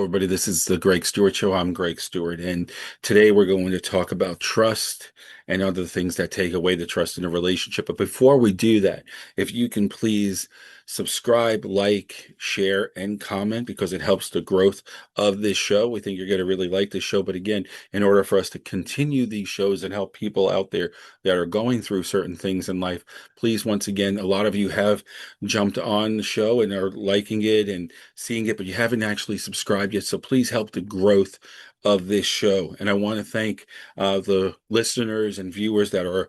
everybody. This is the Greg Stewart Show. I'm Greg Stewart, and today we're going to talk about trust and other things that take away the trust in a relationship. But before we do that, if you can please subscribe, like, share, and comment because it helps the growth of this show. We think you're going to really like this show. But again, in order for us to continue these shows and help people out there that are going through certain things in life, please, once again, a lot of you have jumped on the show and are liking it and seeing it, but you haven't actually subscribed yet. So please help the growth of this show. And I want to thank the listeners and viewers that are,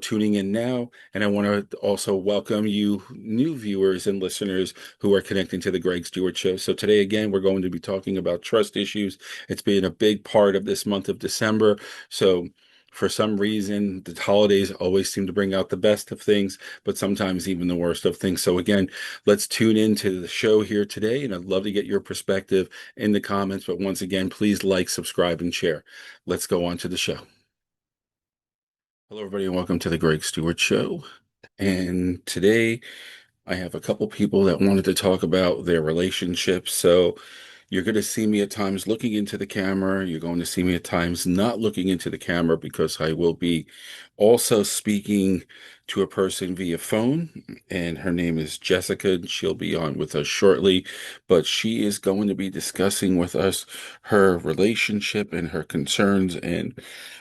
tuning in now. And I want to also welcome you new viewers and listeners who are connecting to the Greg Stewart Show. So today, again, we're going to be talking about trust issues. It's been a big part of this month of December. So for some reason, the holidays always seem to bring out the best of things, but sometimes even the worst of things. So again, let's tune into the show here today, and I'd love to get your perspective in the comments. But once again, please like, subscribe, and share. Let's go on to the show. Hello, everybody, and welcome to the Greg Stewart Show. And today, I have a couple people that wanted to talk about their relationships. So you're going to see me at times looking into the camera. You're going to see me at times not looking into the camera because I will be also speaking to a person via phone, and her name is Jessica, and she'll be on with us shortly. But she is going to be discussing with us her relationship and her concerns. And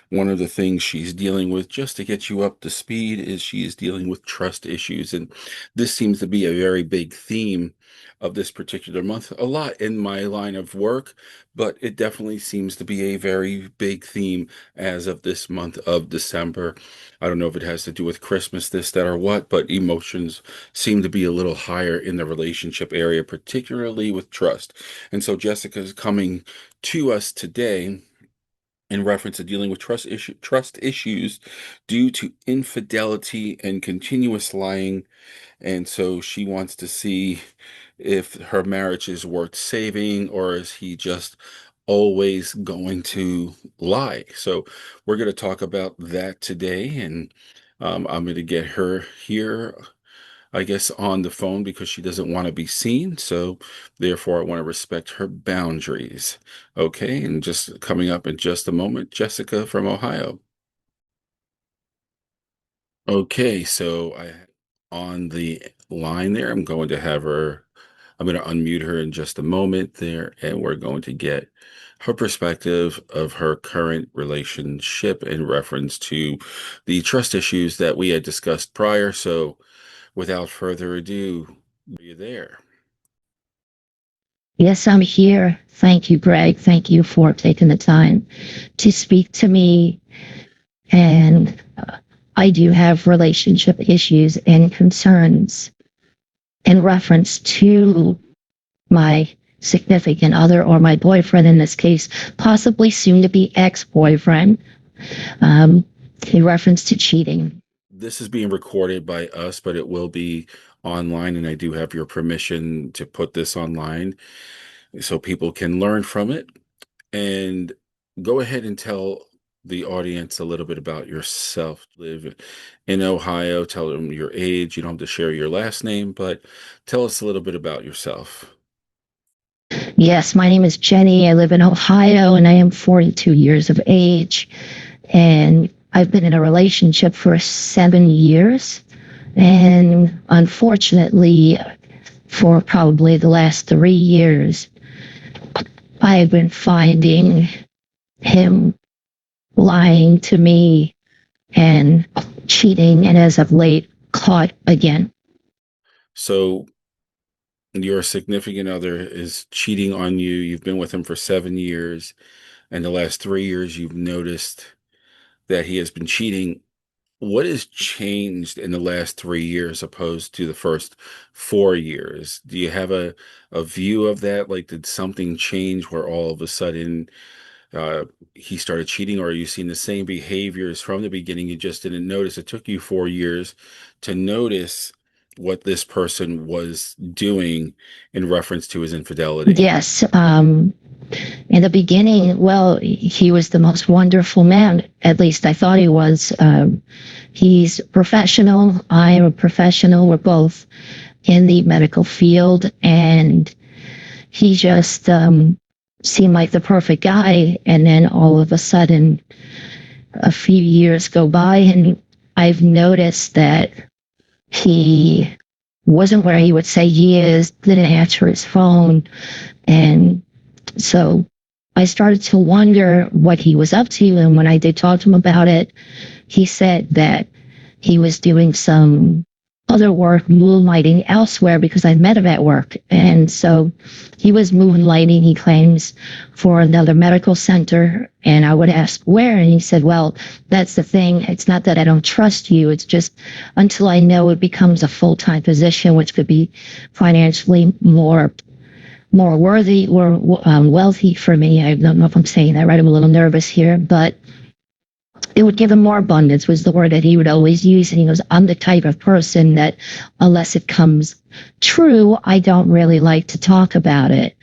one of the things she's dealing with, just to get you up to speed, is she is dealing with trust issues. And this seems to be a very big theme of this particular month, a lot in my line of work, but it definitely seems to be a very big theme as of this month of December. I don't know if it has to do with Christmas, this, that, or what, but emotions seem to be a little higher in the relationship area, particularly with trust. And so Jessica is coming to us today in reference to dealing with trust issues due to infidelity and continuous lying. And so she wants to see if her marriage is worth saving, or is he just always going to lie? So we're going to talk about that today. And I'm going to get her here, I guess, on the phone because she doesn't want to be seen. So therefore, I want to respect her boundaries. Okay. And just coming up in just a moment, Jessica from Ohio. Okay. So on the line there, I'm going to unmute her in just a moment there, and we're going to get her perspective of her current relationship in reference to the trust issues that we had discussed prior. So without further ado, are you there? Yes, I'm here. Thank you, Greg. Thank you for taking the time to speak to me. And I do have relationship issues and concerns in reference to my significant other, or my boyfriend in this case, possibly soon to be ex-boyfriend, in reference to cheating. This is being recorded by us, but it will be online, and I do have your permission to put this online so people can learn from it. And go ahead and tell the audience a little bit about yourself. Live in Ohio, tell them your age. You don't have to share your last name, but tell us a little bit about yourself. Yes, my name is Jenny. I live in Ohio and I am 42 years of age. And I've been in a relationship for 7 years. And unfortunately, for probably the last 3 years, I've been finding him lying to me and cheating, and as of late, caught again. So your significant other is cheating on you. You've been with him for 7 years, and the last 3 years you've noticed that he has been cheating. What has changed in the last 3 years opposed to the first 4 years? Do you have a view of that? Like, did something change where all of a sudden uh, he started cheating, or are you seeing the same behaviors from the beginning? You just didn't notice. It took you 4 years to notice what this person was doing in reference to his infidelity. Yes, in the beginning, well, he was the most wonderful man. At least I thought he was. He's professional. I am a professional. We're both in the medical field, and he just seemed like the perfect guy. And then all of a sudden, a few years go by, and I've noticed that he wasn't where he would say he is, didn't answer his phone. And so I started to wonder what he was up to. And when I did talk to him about it, he said that he was doing some other work, moonlighting elsewhere, because I met him at work. And so he was moonlighting, he claims, for another medical center. And I would ask where, and he said, well, that's the thing. It's not that I don't trust you. It's just until I know it becomes a full-time position, which could be financially more worthy or wealthy for me. I don't know if I'm saying that right. I'm a little nervous here, but it would give him more abundance was the word that he would always use. And he goes, I'm the type of person that unless it comes true, I don't really like to talk about it.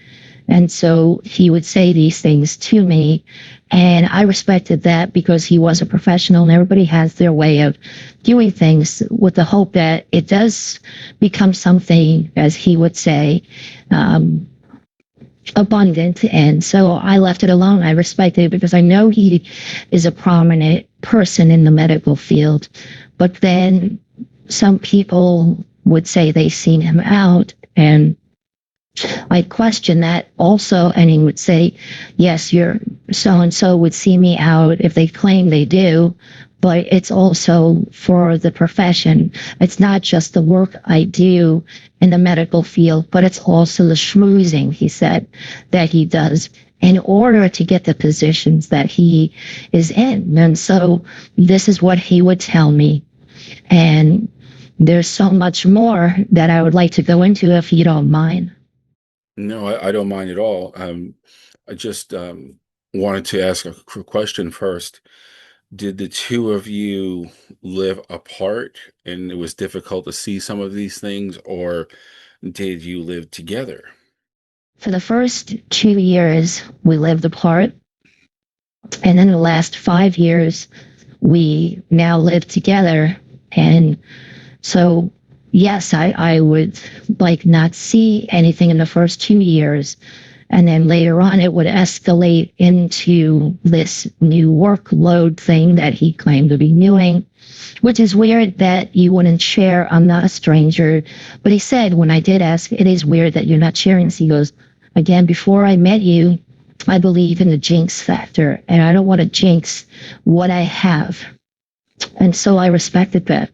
And so he would say these things to me. And I respected that because he was a professional and everybody has their way of doing things with the hope that it does become something, as he would say, abundant. And so I left it alone. I respected it because I know he is a prominent person in the medical field. But then some people would say they seen him out, and I question that also. And he would say, yes, you're so and so would see me out if they claim they do, but it's also for the profession. It's not just the work I do in the medical field, but it's also the schmoozing, he said, that he does in order to get the positions that he is in. And so this is what he would tell me. And there's so much more that I would like to go into if you don't mind. No, I don't mind at all. I just wanted to ask a question first. Did the two of you live apart and it was difficult to see some of these things, or did you live together? For the first 2 years, we lived apart. And then the last 5 years, we now live together. And so, yes, I would like not see anything in the first 2 years. And then later on, it would escalate into this new workload thing that he claimed to be doing, which is weird that you wouldn't share. I'm not a stranger. But he said, when I did ask, it is weird that you're not sharing. So he goes, again, before I met you, I believe in the jinx factor, and I don't want to jinx what I have. And so I respected that.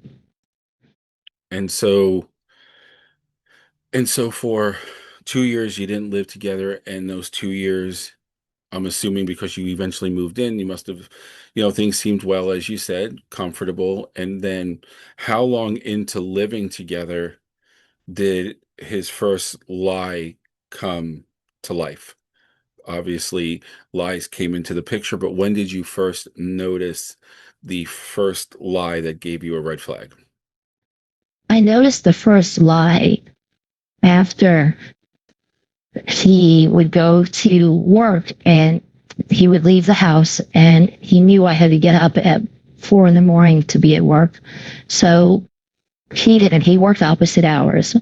And so for 2 years you didn't live together, and those 2 years, I'm assuming because you eventually moved in, you must have, things seemed well, as you said, comfortable. And then how long into living together did his first lie come to life? Obviously, lies came into the picture, but when did you first notice the first lie that gave you a red flag? I noticed the first lie after he would go to work and he would leave the house, and he knew I had to get up at 4 in the morning to be at work. So he didn't. He worked opposite hours.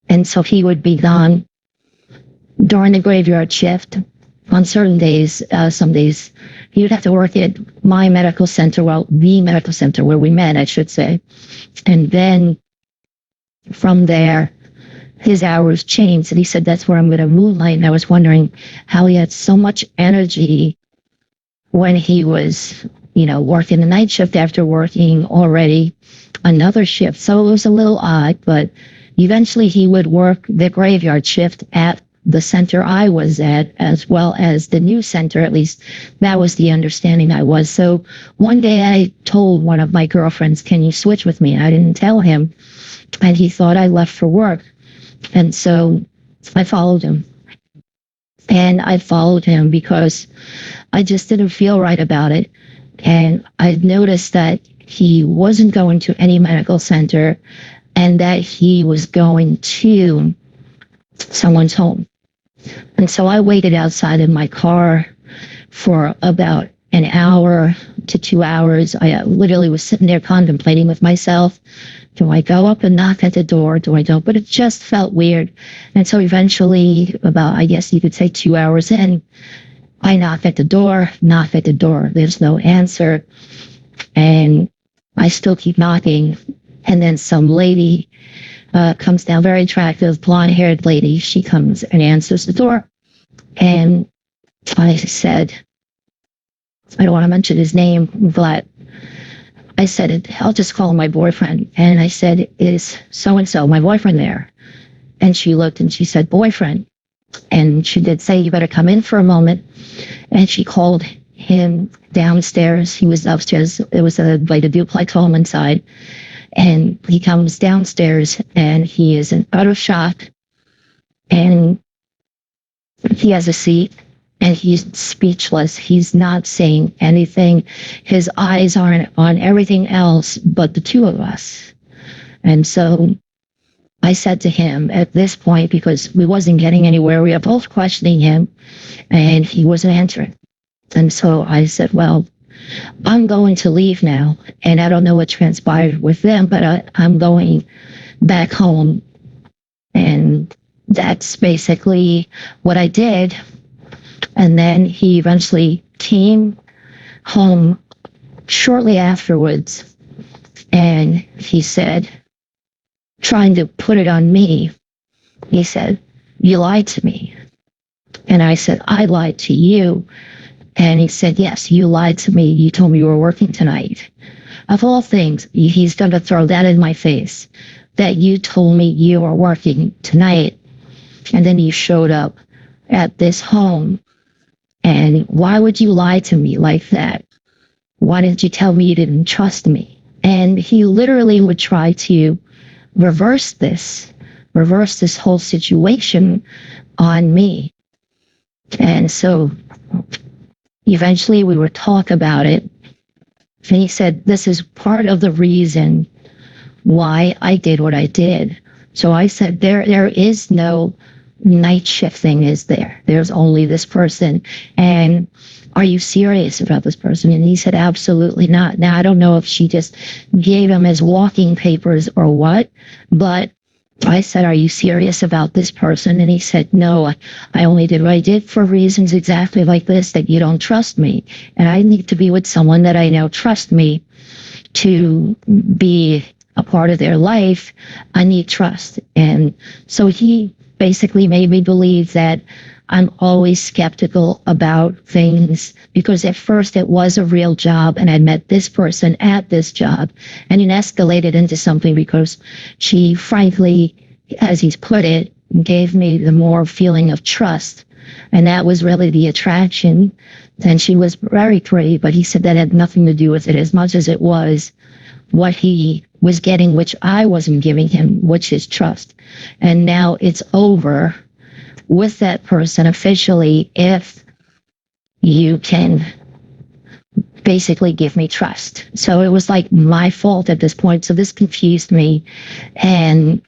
And so he would be gone during the graveyard shift on certain days. Some days he would have to work at my medical center, well, the medical center where we met, I should say. And then from there, his hours changed. And he said, that's where I'm going to moonlight. And I was wondering how he had so much energy when he was, working the night shift after working already another shift. So it was a little odd, but eventually he would work the graveyard shift at the center I was at, as well as the new center. At least that was the understanding I was. So one day I told one of my girlfriends, can you switch with me? I didn't tell him. And he thought I left for work. And so I followed him. And I followed him because I just didn't feel right about it. And I noticed that he wasn't going to any medical center and that he was going to someone's home. And so I waited outside in my car for about an hour to 2 hours. I literally was sitting there contemplating with myself, do I go up and knock at the door? Do I don't? But it just felt weird. And so eventually, about, I guess you could say 2 hours in, I knock at the door. There's no answer. And I still keep knocking. And then some lady comes down, very attractive, blonde haired lady. She comes and answers the door. And I said, I don't want to mention his name, but I said, I'll just call him my boyfriend. And I said, is so and so, my boyfriend, there? And she looked and she said, boyfriend. And she did say, you better come in for a moment. And she called him downstairs. He was upstairs. It was like a duplex home inside. And he comes downstairs and he is in utter shock. And he has a seat and he's speechless. He's not saying anything. His eyes aren't on everything else but the two of us. And so I said to him at this point, because we wasn't getting anywhere, we were both questioning him and he wasn't answering. And so I said, well, I'm going to leave now. And I don't know what transpired with them, but I'm going back home. And that's basically what I did. And then he eventually came home shortly afterwards. And he said, trying to put it on me, he said, you lied to me. And I said, I lied to you. And he said, yes, you lied to me. You told me you were working tonight. Of all things, he's going to throw that in my face, that you told me you were working tonight. And then you showed up at this home. And why would you lie to me like that? Why didn't you tell me you didn't trust me? And he literally would try to reverse this whole situation on me. And so eventually we would talk about it. And he said, this is part of the reason why I did what I did. So I said, there is no night shift thing, is there? There's only this person. And are you serious about this person? And he said, absolutely not. Now, I don't know if she just gave him his walking papers or what, but I said, are you serious about this person? And he said, no, I only did what I did for reasons exactly like this, that you don't trust me. And I need to be with someone that I know trusts me to be a part of their life. I need trust. And so he basically made me believe that I'm always skeptical about things, because at first it was a real job and I met this person at this job, and it escalated into something because she, frankly, as he's put it, gave me the more feeling of trust. And that was really the attraction. And she was very pretty, but he said that had nothing to do with it as much as it was what he was getting, which I wasn't giving him, which is trust. And now it's over with that person officially if you can basically give me trust. So it was like my fault at this point. So this confused me, and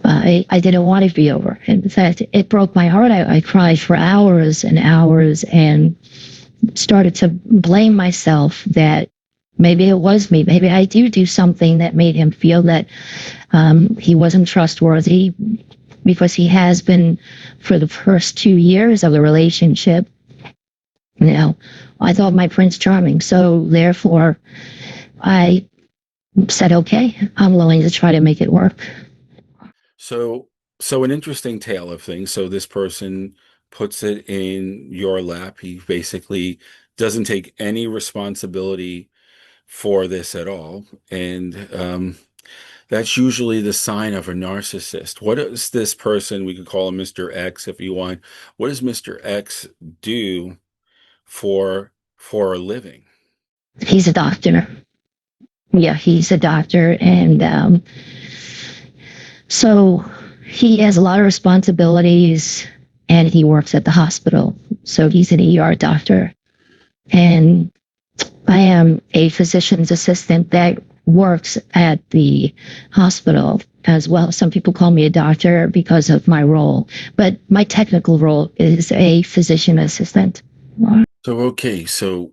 I didn't want it to be over. In fact, it broke my heart. I cried for hours and hours and started to blame myself that maybe it was me. Maybe I do something that made him feel that he wasn't trustworthy, because he has been for the first 2 years of the relationship. You know, I thought my Prince Charming. So therefore, I said, okay, I'm willing to try to make it work. So an interesting tale of things. So this person puts it in your lap. He basically doesn't take any responsibility for this at all. And that's usually the sign of a narcissist. What does this person, we could call him Mr. X if you want, what does Mr. X do for a living? He's a doctor. Yeah, he's a doctor. And so he has a lot of responsibilities, and he works at the hospital. So he's an ER doctor. And I am a physician's assistant that works at the hospital as well. Some people call me a doctor because of my role, but my technical role is a physician assistant. So, okay, so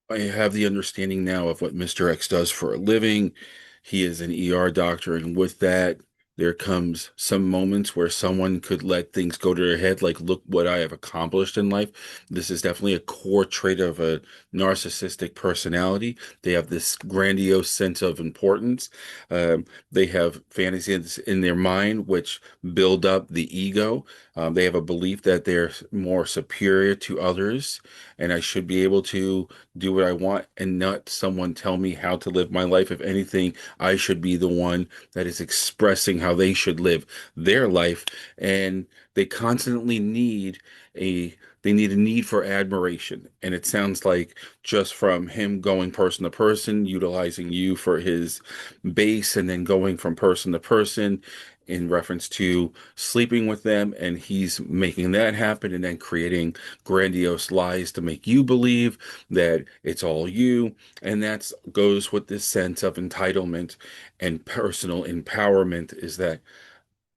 I have the understanding now of what Mr. X does for a living. He is an ER doctor, and with that, there comes some moments where someone could let things go to their head, like, look what I have accomplished in life. This is definitely a core trait of a narcissistic personality. They have this grandiose sense of importance. They have fantasies in their mind which build up the ego. They have a belief that they're more superior to others, and I should be able to do what I want and not someone tell me how to live my life. If anything, I should be the one that is expressing how they should live their life. And they constantly need a they need a need for admiration. And it sounds like, just from him going person to person, utilizing you for his base, and then going from person to person in reference to sleeping with them, and he's making that happen, and then creating grandiose lies to make you believe that it's all you. And that goes with this sense of entitlement and personal empowerment, is that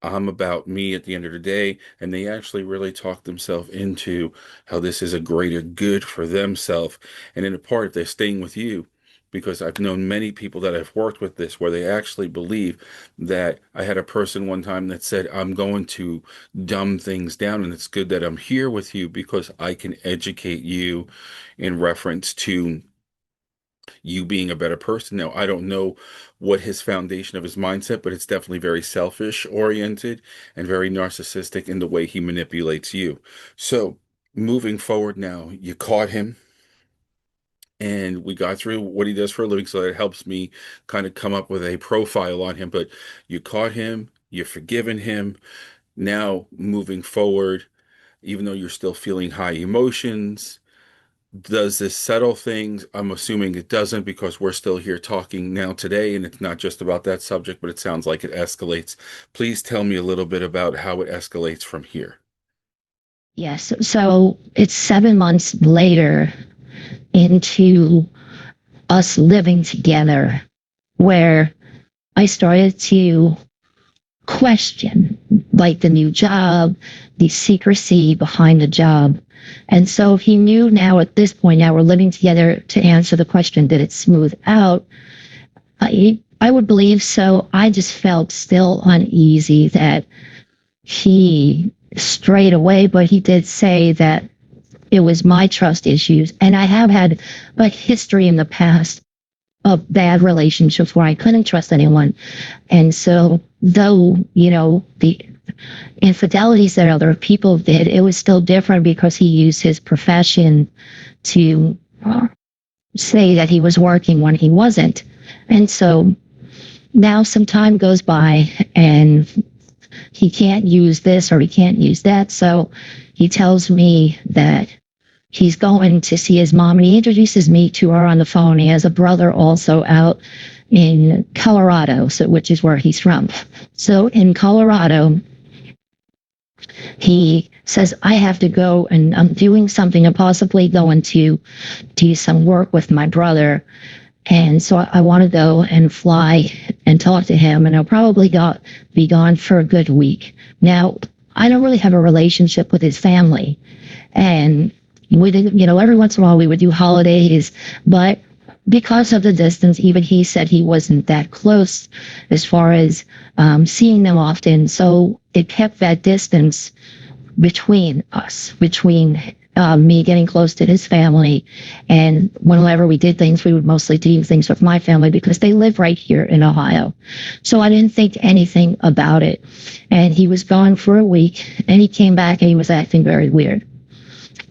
I'm about me at the end of the day. And they actually really talk themselves into how this is a greater good for themselves. And in a part, if they're staying with you, because I've known many people that have worked with this where they actually believe that. I had a person one time that said, I'm going to dumb things down, and it's good that I'm here with you because I can educate you in reference to you being a better person. Now, I don't know what his foundation of his mindset, but it's definitely very selfish oriented and very narcissistic in the way he manipulates you. So, moving forward now, you caught him, and we got through what he does for a living. So that helps me kind of come up with a profile on him. But you caught him, you've forgiven him. Now, moving forward, even though you're still feeling high emotions, does this settle things? I'm assuming it doesn't, because we're still here talking now today, and it's not just about that subject, but it sounds like it escalates. Please tell me a little bit about how it escalates from here. Yes. So it's 7 months later into us living together where I started to question, like, the new job, the secrecy behind the job. And so he knew now at this point, now we're living together, to answer the question, did it smooth out? I would believe so. I just felt still uneasy that he strayed away, but he did say that it was my trust issues. And I have had a history in the past of bad relationships where I couldn't trust anyone. And so, though, the infidelities that other people did, it was still different because he used his profession to say that he was working when he wasn't. And so now some time goes by and he can't use this or he can't use that. So he tells me that he's going to see his mom, and he introduces me to her on the phone. He has a brother also out in Colorado, which is where he's from. So in Colorado, he says, I have to go, and I'm doing something. I'm possibly going to do some work with my brother. And so I want to go and fly and talk to him, and I'll probably be gone for a good week. Now, I don't really have a relationship with his family. And we didn't, every once in a while we would do holidays, but because of the distance, even he said he wasn't that close as far as seeing them often. So it kept that distance between us, between me getting close to his family. And whenever we did things, we would mostly do things with my family because they live right here in Ohio. So I didn't think anything about it. And he was gone for a week, and he came back and he was acting very weird.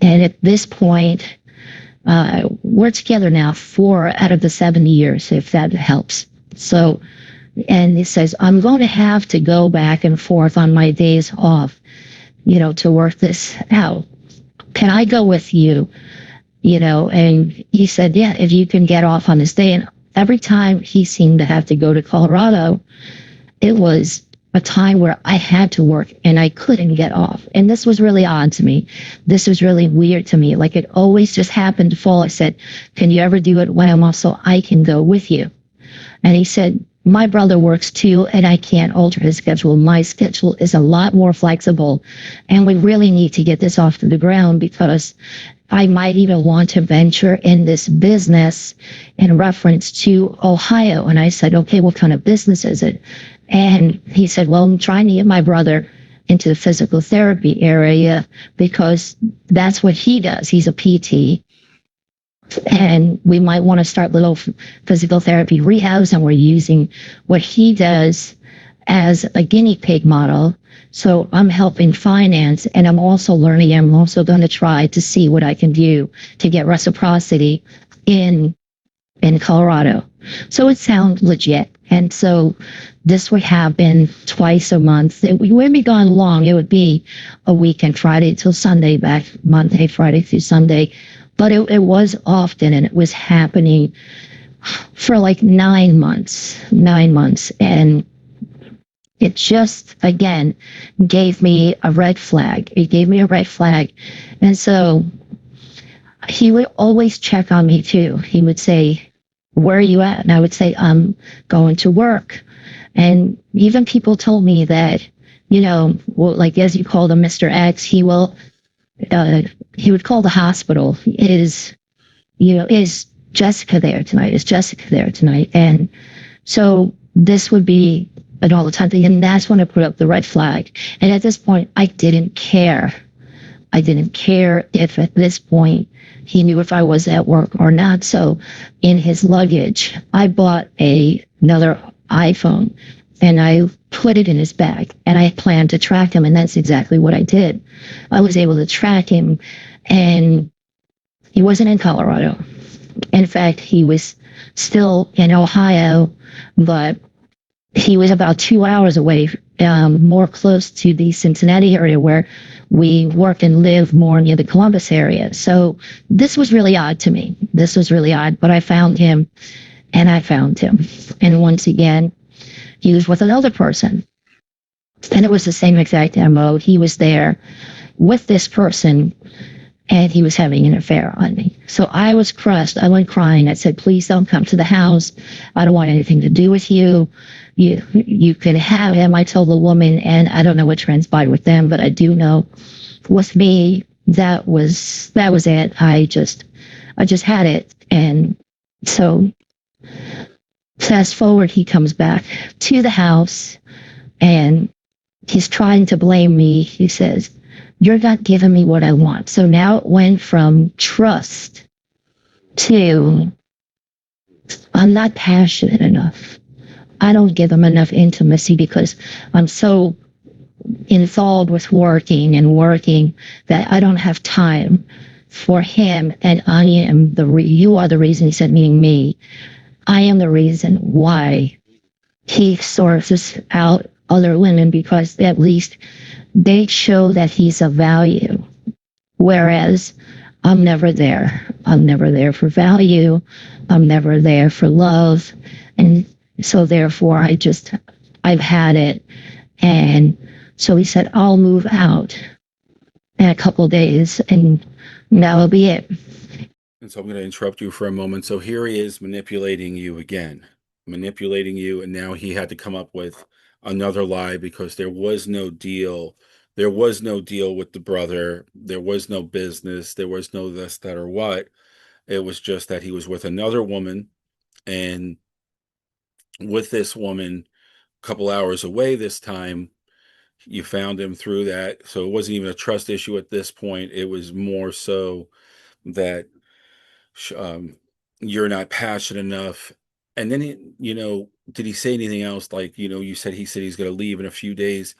And at this point, we're together now 4 out of the 7 years, if that helps. So, and he says, I'm going to have to go back and forth on my days off, to work this out. Can I go with you? And he said, yeah, if you can get off on this day. And every time he seemed to have to go to Colorado, it was a time where I had to work and I couldn't get off. And this was really odd to me. This was really weird to me. Like, it always just happened to fall. I said, can you ever do it when I'm off so I can go with you? And he said, my brother works too, and I can't alter his schedule. My schedule is a lot more flexible, and we really need to get this off the ground because I might even want to venture in this business in reference to Ohio. And I said, okay, what kind of business is it? And he said, well, I'm trying to get my brother into the physical therapy area because that's what he does. He's a PT. And we might want to start little physical therapy rehabs, and we're using what he does as a guinea pig model. So I'm helping finance, and I'm also learning. I'm also going to try to see what I can do to get reciprocity in Colorado. So it sounds legit. And so this would happen twice a month. It wouldn't be gone long. It would be a weekend, Friday till Sunday, back Monday, Friday through Sunday. But it was often, and it was happening for like 9 months, 9 months. And it just, again, gave me a red flag. It gave me a red flag. And so he would always check on me too. He would say, where are you at? And I would say, I'm going to work. And even people told me that, well, like as you call him, Mr. X, he would call the hospital. Is Jessica there tonight? Is Jessica there tonight? And so this would be an all the time thing. And that's when I put up the red flag. And at this point, I didn't care. I didn't care if at this point he knew if I was at work or not. So in his luggage, I bought another iPhone and I put it in his bag, and I planned to track him. And that's exactly what I did. I was able to track him, and he wasn't in Colorado. In fact, he was still in Ohio, but he was about 2 hours away, more close to the Cincinnati area where we work and live more near the Columbus area. So this was really odd to me. This was really odd, but I found him, and I found him. And once again, he was with another person. And it was the same exact MO. He was there with this person, and he was having an affair on me. So I was crushed. I went crying. I said, please don't come to the house. I don't want anything to do with you. You can have him. I told the woman, and I don't know what transpired with them, but I do know with me, that was it. I just had it. And so fast forward, he comes back to the house, and he's trying to blame me. He says, you're not giving me what I want. So now it went from trust to I'm not passionate enough. I don't give him enough intimacy because I'm so enthralled with working that I don't have time for him. And you are the reason, he said, meaning me. I am the reason why he sources out other women, because at least they show that he's of value. Whereas I'm never there. I'm never there for value. I'm never there for love. And so therefore I've had it. And so he said, I'll move out in a couple of days, and that'll be it. And so I'm going to interrupt you for a moment. So here he is manipulating you again, manipulating you. And now he had to come up with another lie because there was no deal. There was no deal with the brother. There was no business. There was no this, that, or what. It was just that he was with another woman, and with this woman a couple hours away this time, you found him through that. So it wasn't even a trust issue at this point. It was more so that um, you're not passionate enough. And then did he say anything else? Like, you said he said he's going to leave in a few days.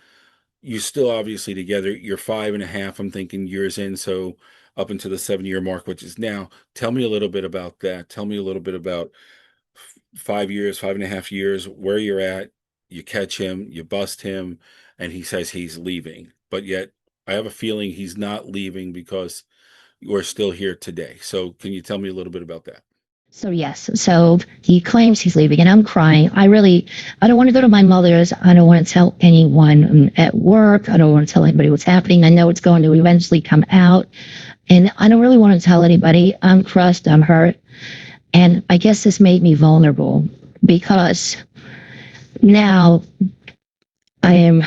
You're still obviously together. You're 5.5, I'm thinking, years in. So up into the 7-year mark, which is now. Tell me a little bit about that. Tell me a little bit about 5 years, 5.5 years, where you're at. You catch him, you bust him, and he says he's leaving. But yet I have a feeling he's not leaving because we're still here today. So can you tell me a little bit about that? So yes, so he claims he's leaving, and I'm crying. I don't want to go to my mother's. I don't want to tell anyone at work. I don't want to tell anybody what's happening. I know it's going to eventually come out, and I don't really want to tell anybody. I'm crushed. I'm hurt. And I guess this made me vulnerable because now I am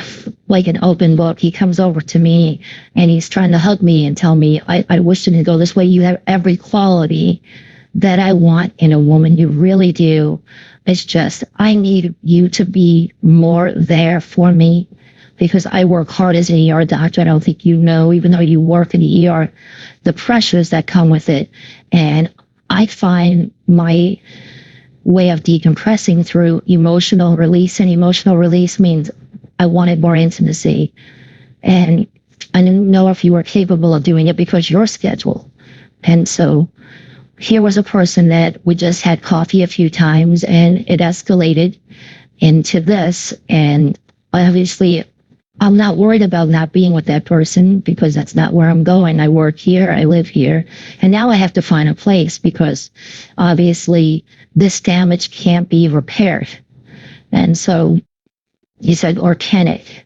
like an open book. He comes over to me and he's trying to hug me and tell me, I wish it didn't go this way. You have every quality that I want in a woman. You really do. It's just, I need you to be more there for me because I work hard as an ER doctor. I don't think you know, even though you work in the ER, the pressures that come with it. And I find my way of decompressing through emotional release, and emotional release means I wanted more intimacy. And I didn't know if you were capable of doing it because your schedule. And so here was a person that we just had coffee a few times and it escalated into this. And obviously, I'm not worried about not being with that person because that's not where I'm going. I work here, I live here. And now I have to find a place because obviously this damage can't be repaired. And so he said, or can it?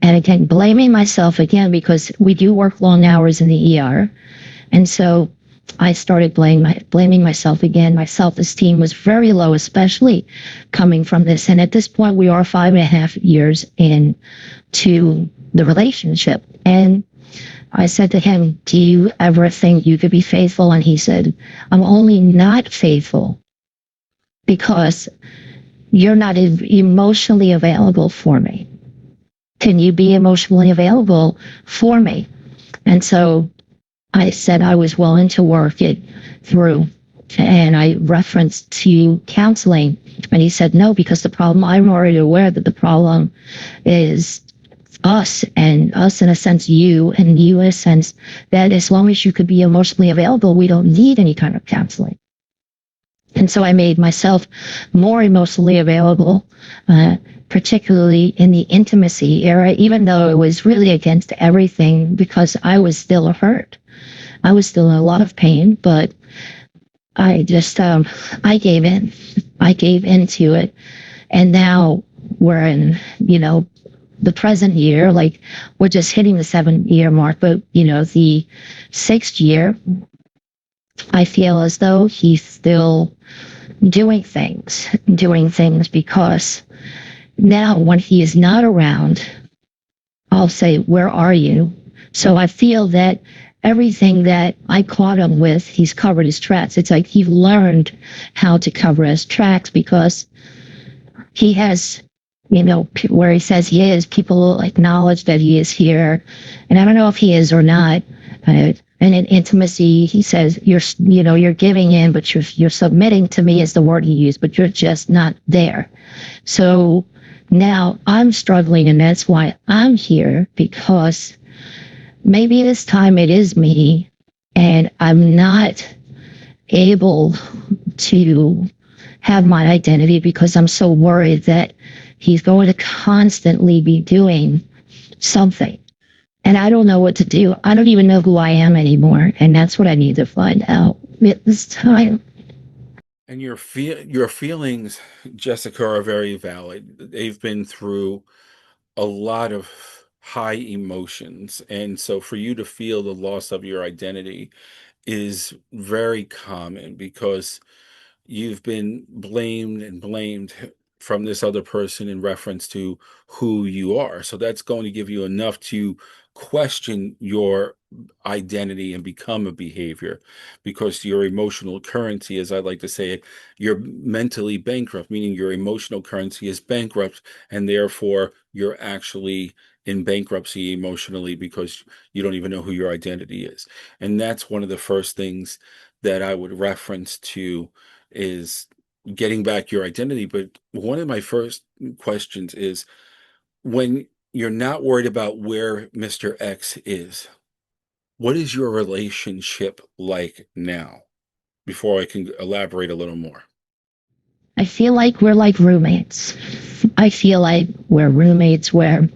And again, blaming myself again because we do work long hours in the ER. And so I started blaming myself again. My self-esteem was very low, especially coming from this. And at this point, we are 5.5 years into the relationship. And I said to him, do you ever think you could be faithful? And he said, I'm only not faithful because you're not emotionally available for me. Can you be emotionally available for me? And so I said I was willing to work it through. And I referenced to counseling. And he said, no, because the problem, I'm already aware that the problem is us, and us in a sense, you, and you in a sense, that as long as you could be emotionally available, we don't need any kind of counseling. And so I made myself more emotionally available, particularly in the intimacy era, even though it was really against everything because I was still hurt. I was still in a lot of pain, but I just, I gave in. I gave into it. And now we're in, the present year, like we're just hitting the 7-year mark, but, the 6th year, I feel as though he's still doing things because now when he is not around, I'll say, where are you? So I feel that everything that I caught him with, he's covered his tracks. It's like he learned how to cover his tracks because he has, where he says he is, people acknowledge that he is here. And I don't know if he is or not. And in intimacy, he says, you're giving in, but you're submitting to me is the word he used, but you're just not there. So now I'm struggling, and that's why I'm here, because maybe this time it is me, and I'm not able to have my identity because I'm so worried that he's going to constantly be doing something. And I don't know what to do. I don't even know who I am anymore. And that's what I need to find out at this time. And your feelings, Jessica, are very valid. They've been through a lot of high emotions, and so for you to feel the loss of your identity is very common because you've been blamed and blamed from this other person in reference to who you are. So that's going to give you enough to question your identity and become a behavior because your emotional currency, as I like to say it, you're mentally bankrupt, meaning your emotional currency is bankrupt, and therefore you're actually in bankruptcy emotionally because you don't even know who your identity is. And that's one of the first things that I would reference to is getting back your identity. But one of my first questions is when you're not worried about where Mr. X is, what is your relationship like now? Before I can elaborate a little more. I feel like we're like roommates. I feel like we're roommates where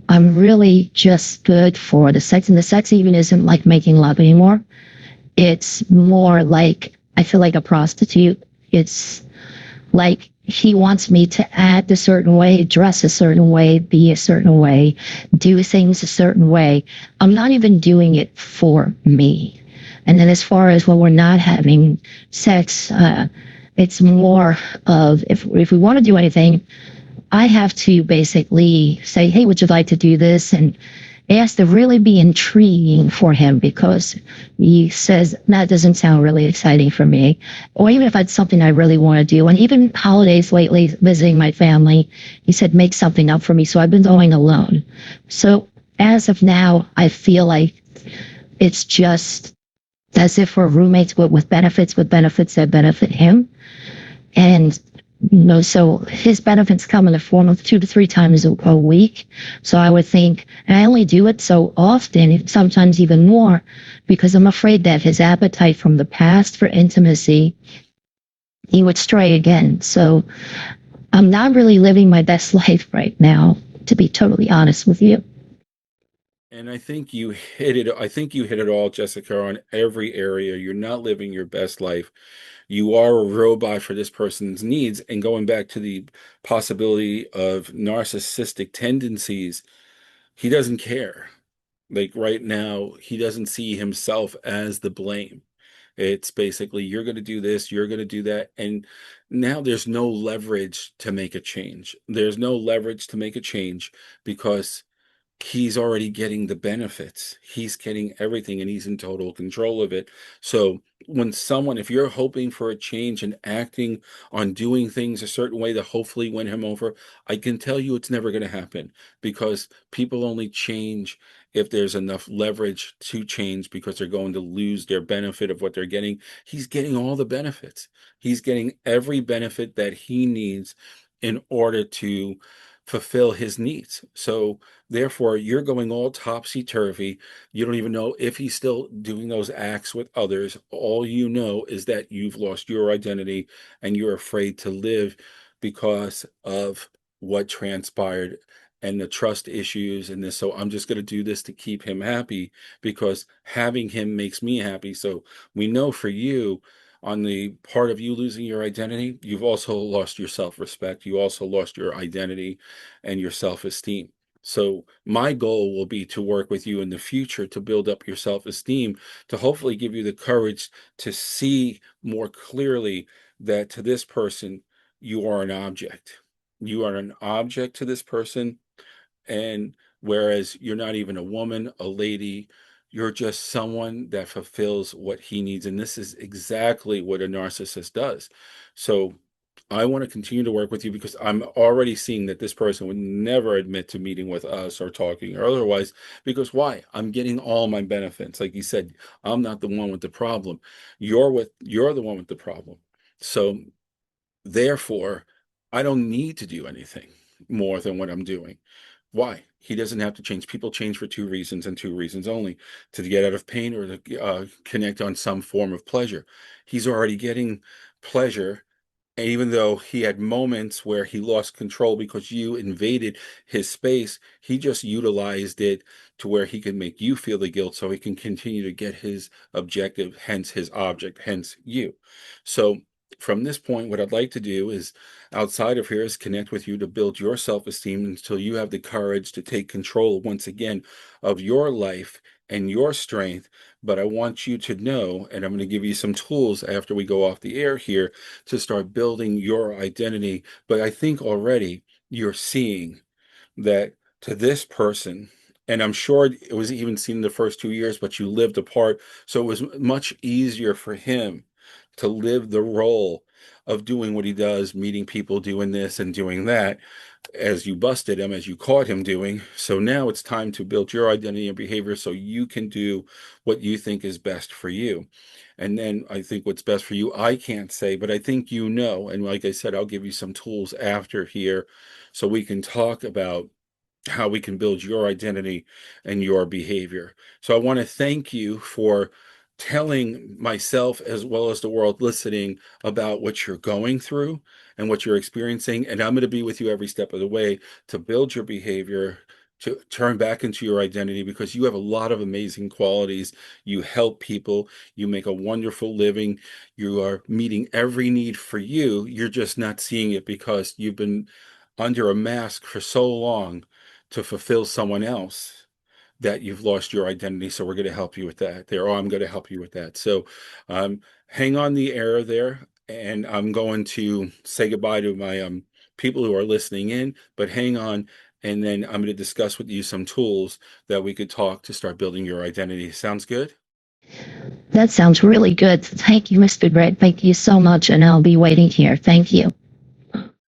I'm really just good for the sex. And the sex even isn't like making love anymore. It's more like I feel like a prostitute. It's like he wants me to act a certain way, dress a certain way, be a certain way, do things a certain way. I'm not even doing it for me. And then as far as when we're not having sex, It's more of if we want to do anything, I have to basically say, hey, would you like to do this? And it has to really be intriguing for him because he says, that doesn't sound really exciting for me. Or even if it's something I really want to do. And even holidays lately, visiting my family, he said, make something up for me. So I've been going alone. So as of now, I feel like it's just as if we're roommates with benefits that benefit him. And so his benefits come in the form of 2 to 3 times a week. So I would think, and I only do it so often, sometimes even more, because I'm afraid that his appetite from the past for intimacy, he would stray again. So I'm not really living my best life right now, to be totally honest with you. And I think you hit it. I think you hit it all, Jessica, on every area. You're not living your best life. You are a robot for this person's needs. And going back to the possibility of narcissistic tendencies, he doesn't care. Like right now, he doesn't see himself as the blame. It's basically, you're going to do this, you're going to do that. And now there's no leverage to make a change. There's no leverage to make a change because he's already getting the benefits. He's getting everything and he's in total control of it. So when someone, if you're hoping for a change and acting on doing things a certain way to hopefully win him over, I can tell you it's never going to happen because people only change if there's enough leverage to change because they're going to lose their benefit of what they're getting. He's getting all the benefits. He's getting every benefit that he needs in order to fulfill his needs. So therefore, you're going all topsy turvy. You don't even know if he's still doing those acts with others. All you know is that you've lost your identity and you're afraid to live because of what transpired and the trust issues and this. So I'm just going to do this to keep him happy because having him makes me happy. So we know for you, on the part of you losing your identity, you've also lost your self respect. You also lost your identity and your self esteem. So, my goal will be to work with you in the future to build up your self esteem, to hopefully give you the courage to see more clearly that to this person, you are an object. You are an object to this person, and whereas you're not even a woman, a lady, you're just someone that fulfills what he needs. And this is exactly what a narcissist does. So I want to continue to work with you because I'm already seeing that this person would never admit to meeting with us or talking or otherwise. Because why? I'm getting all my benefits. Like you said, I'm not the one with the problem. You're the one with the problem. So therefore, I don't need to do anything more than what I'm doing. Why? He doesn't have to change. People change for two reasons and two reasons only: to get out of pain or to connect on some form of pleasure. He's already getting pleasure, and even though he had moments where he lost control because you invaded his space, he just utilized it to where he can make you feel the guilt so he can continue to get his objective, hence his object, hence you. So from this point, what I'd like to do is outside of here is connect with you to build your self-esteem until you have the courage to take control once again of your life and your strength. But I want you to know, and I'm going to give you some tools after we go off the air here to start building your identity. But I think already you're seeing that to this person, and I'm sure it was even seen in the first 2 years, but you lived apart. So it was much easier for him to live the role of doing what he does, meeting people, doing this and doing that, as you busted him, as you caught him doing. So now it's time to build your identity and behavior so you can do what you think is best for you. And then I think what's best for you, I can't say, but I think you know. And like I said, I'll give you some tools after here so we can talk about how we can build your identity and your behavior. So I want to thank you for telling myself as well as the world listening about what you're going through and what you're experiencing. And I'm going to be with you every step of the way to build your behavior, to turn back into your identity because you have a lot of amazing qualities. You help people, you make a wonderful living, you are meeting every need for you. You're just not seeing it because you've been under a mask for so long to fulfill someone else that you've lost your identity. So we're going to help you with that there. Oh, I'm going to help you with that. So hang on the air there. and I'm going to say goodbye to my people who are listening in, but hang on. And then I'm going to discuss with you some tools that we could talk to start building your identity. Sounds good? That sounds really good. Thank you, Mr. Gray. Thank you so much, and I'll be waiting here. Thank you.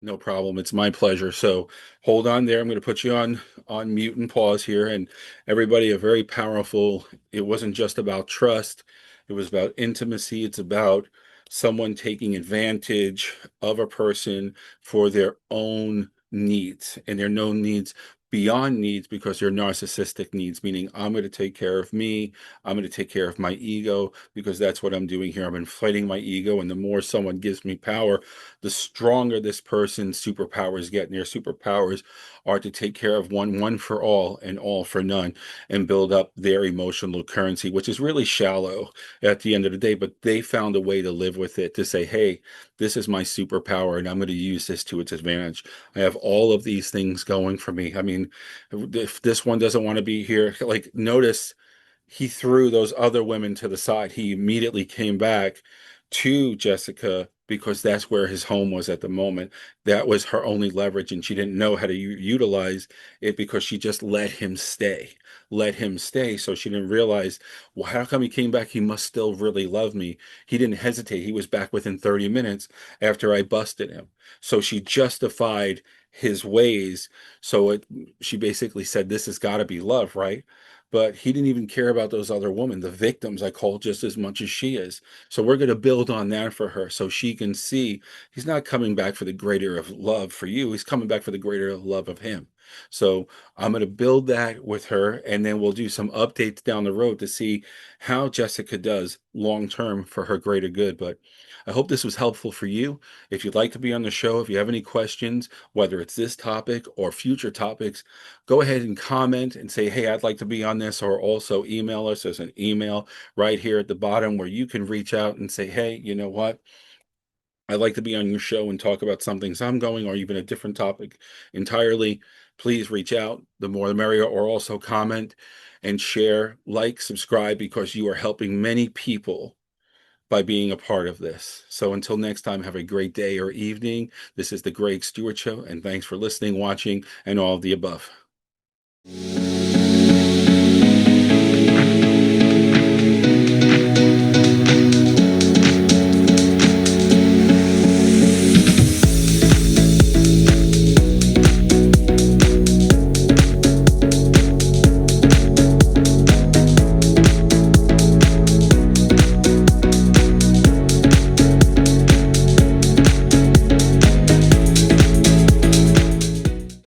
No problem. It's my pleasure. So hold on there. I'm going to put you on mute and pause here. And everybody, a very powerful. It wasn't just about trust. It was about intimacy. It's about someone taking advantage of a person for their own needs, and their known needs beyond needs because they're narcissistic needs, meaning I'm going to take care of me. I'm going to take care of my ego because that's what I'm doing here. I'm inflating my ego. And the more someone gives me power, the stronger this person's superpowers get. And their superpowers are to take care of one for all and all for none, and build up their emotional currency, which is really shallow at the end of the day. But they found a way to live with it, to say, hey, this is my superpower and I'm going to use this to its advantage. I have all of these things going for me. I mean, if this one doesn't want to be here, like, notice he threw those other women to the side. He immediately came back to Jessica because that's where his home was at the moment. That was her only leverage, and she didn't know how to utilize it because she just let him stay. Let him stay. So she didn't realize, well, how come he came back? He must still really love me. He didn't hesitate. He was back within 30 minutes after I busted him. So she justified his ways. She basically said, this has got to be love, right? But he didn't even care about those other women, the victims, I call, just as much as she is. So we're going to build on that for her so she can see he's not coming back for the greater of love for you. He's coming back for the greater love of him. So I'm going to build that with her, and then we'll do some updates down the road to see how Jessica does long term for her greater good. But I hope this was helpful for you. If you'd like to be on the show, if you have any questions, whether it's this topic or future topics, go ahead and comment and say, hey, I'd like to be on this, or also email us. There's an email right here at the bottom where you can reach out and say, hey, you know what? I'd like to be on your show and talk about some things I'm going, or even a different topic entirely. Please reach out. The more the merrier, or also comment and share, like, subscribe, because you are helping many people by being a part of this. So until next time, have a great day or evening. This is the Greg Stewart Show, and thanks for listening, watching, and all of the above.